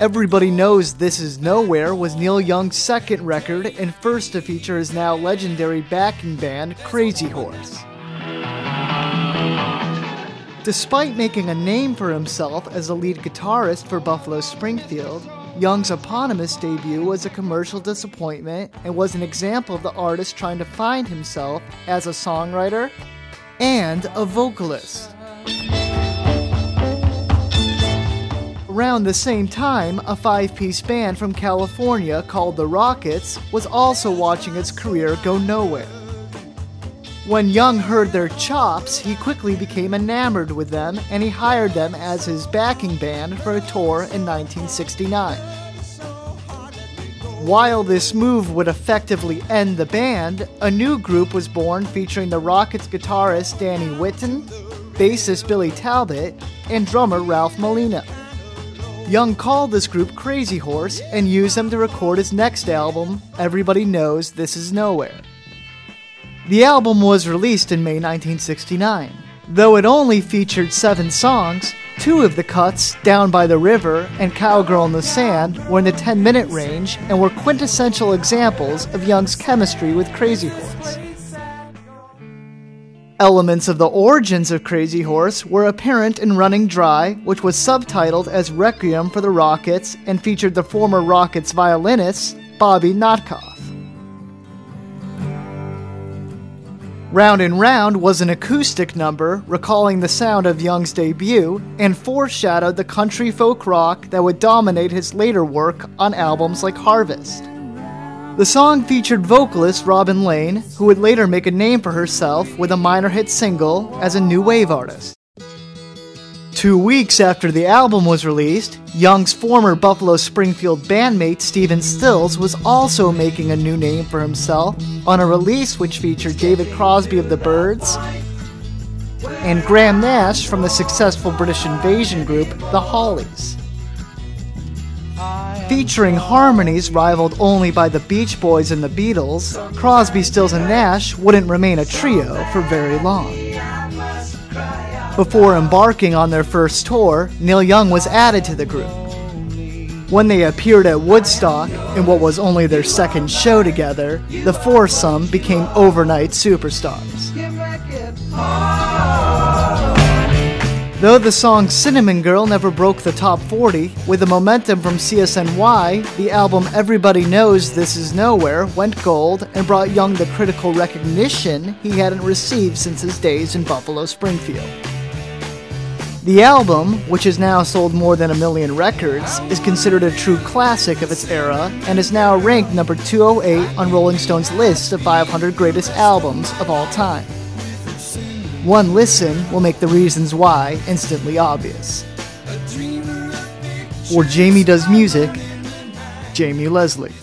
Everybody Knows This Is Nowhere was Neil Young's second record and first to feature his now legendary backing band, Crazy Horse. Despite making a name for himself as a lead guitarist for Buffalo Springfield, Young's eponymous debut was a commercial disappointment and was an example of the artist trying to find himself as a songwriter and a vocalist. Around the same time, a five-piece band from California called the Rockets was also watching its career go nowhere. When Young heard their chops, he quickly became enamored with them and he hired them as his backing band for a tour in 1969. While this move would effectively end the band, a new group was born featuring the Rockets guitarist Danny Whitten, bassist Billy Talbot, and drummer Ralph Molina. Young called this group Crazy Horse and used them to record his next album, Everybody Knows This Is Nowhere. The album was released in May 1969. Though it only featured 7 songs, 2 of the cuts, Down by the River and Cowgirl in the Sand, were in the 10-minute range and were quintessential examples of Young's chemistry with Crazy Horse. Elements of the origins of Crazy Horse were apparent in Running Dry, which was subtitled as Requiem for the Rockets and featured the former Rockets violinist, Bobby Notkoff. Round and Round was an acoustic number recalling the sound of Young's debut and foreshadowed the country folk rock that would dominate his later work on albums like Harvest. The song featured vocalist Robin Lane, who would later make a name for herself with a minor hit single as a new wave artist. 2 weeks after the album was released, Young's former Buffalo Springfield bandmate Stephen Stills was also making a new name for himself on a release which featured David Crosby of the Byrds and Graham Nash from the successful British invasion group The Hollies. Featuring harmonies rivaled only by the Beach Boys and the Beatles, Crosby, Stills, and Nash wouldn't remain a trio for very long. Before embarking on their first tour, Neil Young was added to the group. When they appeared at Woodstock, in what was only their second show together, the foursome became overnight superstars. Though the song Cinnamon Girl never broke the top 40, with the momentum from CSNY, the album Everybody Knows This Is Nowhere went gold and brought Young the critical recognition he hadn't received since his days in Buffalo Springfield. The album, which has now sold more than 1 million records, is considered a true classic of its era and is now ranked number 208 on Rolling Stone's list of 500 greatest albums of all time. One listen will make the reasons why instantly obvious. For Jamie Does Music, Jamie Leslie.